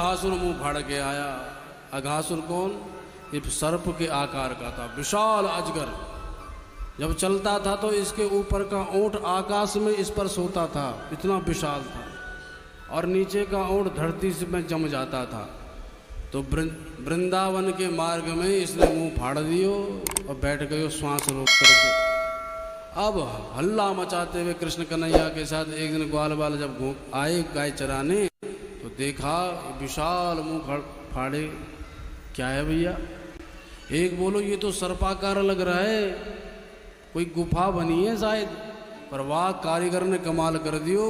अघासुर मुंह फाड़ के आया। अघासुर कौन? ये सर्प के आकार का था, विशाल अजगर। जब चलता था तो इसके ऊपर का ओंठ आकाश में इस पर सोता था, इतना विशाल था, और नीचे का ओंठ धरती से में जम जाता था। तो वृंदावन के मार्ग में इसने मुंह फाड़ दियो और बैठ गयो श्वास रोक करके। अब हल्ला मचाते हुए कृष्ण कन्हैया के साथ एक दिन ग्वाल बाल जब आए गाय चराने, तो देखा विशाल मुंह फाड़े। क्या है भैया? एक बोलो ये तो सर्पाकार लग रहा है, कोई गुफा बनी है शायद, पर वाह कारीगर ने कमाल कर दियो,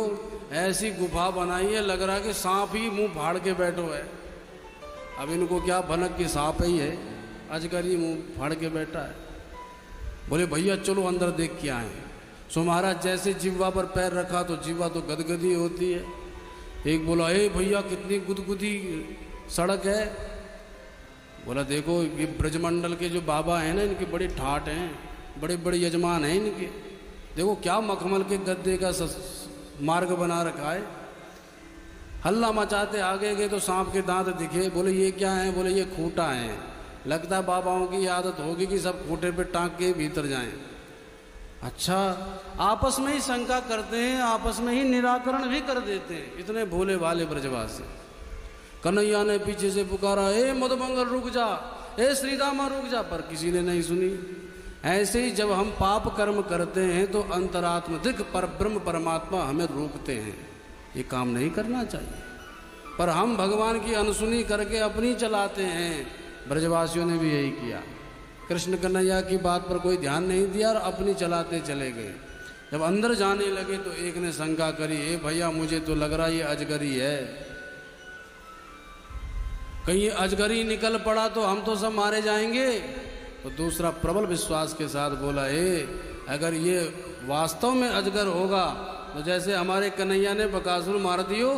ऐसी गुफा बनाई है लग रहा है कि सांप ही मुंह फाड़ के बैठो है। अब इनको क्या भनक की सांप ही है, अजगर ही मुंह फाड़ के बैठा है। बोले भैया चलो अंदर देख के आए। सो महाराज जैसे जिह्वा पर पैर रखा तो जिह्वा तो गदगदी होती है। एक बोला ए भैया कितनी गुदगुदी सड़क है। बोला देखो ये ब्रजमंडल के जो बाबा हैं ना, इनके बड़े ठाट हैं, बड़े बड़े यजमान हैं इनके। देखो क्या मखमल के गद्दे का मार्ग बना रखा है। हल्ला मचाते आगे गए तो सांप के दांत दिखे। बोले ये क्या है? बोले ये खूंटा है। लगता है बाबाओं की आदत होगी कि सब खूंटे पे टांग के भीतर जाएं। अच्छा, आपस में ही शंका करते हैं, आपस में ही निराकरण भी कर देते हैं, इतने भोले भाले ब्रजवासी। कन्हैया ने पीछे से पुकारा, ए मधुमंगल रुक जा, ए श्रीदामा रुक जा, पर किसी ने नहीं सुनी। ऐसे ही जब हम पाप कर्म करते हैं तो अंतरात्मा दिख पर ब्रह्म परमात्मा हमें रोकते हैं, ये काम नहीं करना चाहिए। पर हम भगवान की अनसुनी करके अपनी चलाते हैं। ब्रजवासियों ने भी यही किया। कृष्ण कन्हैया की बात पर कोई ध्यान नहीं दिया और अपनी चलाते चले गए। जब अंदर जाने लगे तो एक ने शंका करी, ए भैया मुझे तो लग रहा ये अजगरी है, कहीं अजगरी निकल पड़ा तो हम तो सब मारे जाएंगे। तो दूसरा प्रबल विश्वास के साथ बोला, अगर ये वास्तव में अजगर होगा तो जैसे हमारे कन्हैया ने बकासुर मार दियो,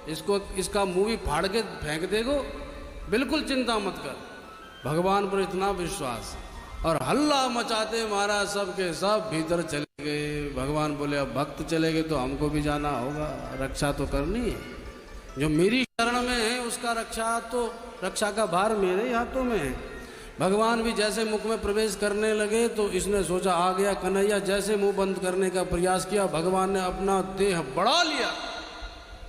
इसको इसका मुंह भी फाड़ के फेंक देगो, बिल्कुल चिंता मत कर। भगवान पर इतना विश्वास। और हल्ला मचाते महाराज सब के सब भीतर चले गए। भगवान बोले अब भक्त चले गए तो हमको भी जाना होगा, रक्षा तो करनी है। जो मेरी शरण में है उसका रक्षा का भार मेरे हाथों में है। भगवान भी जैसे मुख में प्रवेश करने लगे तो इसने सोचा आ गया कन्हैया। जैसे मुंह बंद करने का प्रयास किया, भगवान ने अपना देह बढ़ा लिया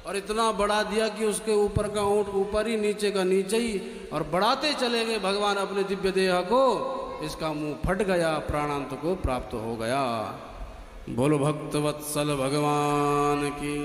और इतना बढ़ा दिया कि उसके ऊपर का ओंठ ऊपर ही, नीचे का नीचे ही, और बढ़ाते चले गए भगवान अपने दिव्य देह को। इसका मुंह फट गया, प्राणांत को प्राप्त हो गया। बोलो भक्त वत्सल भगवान की।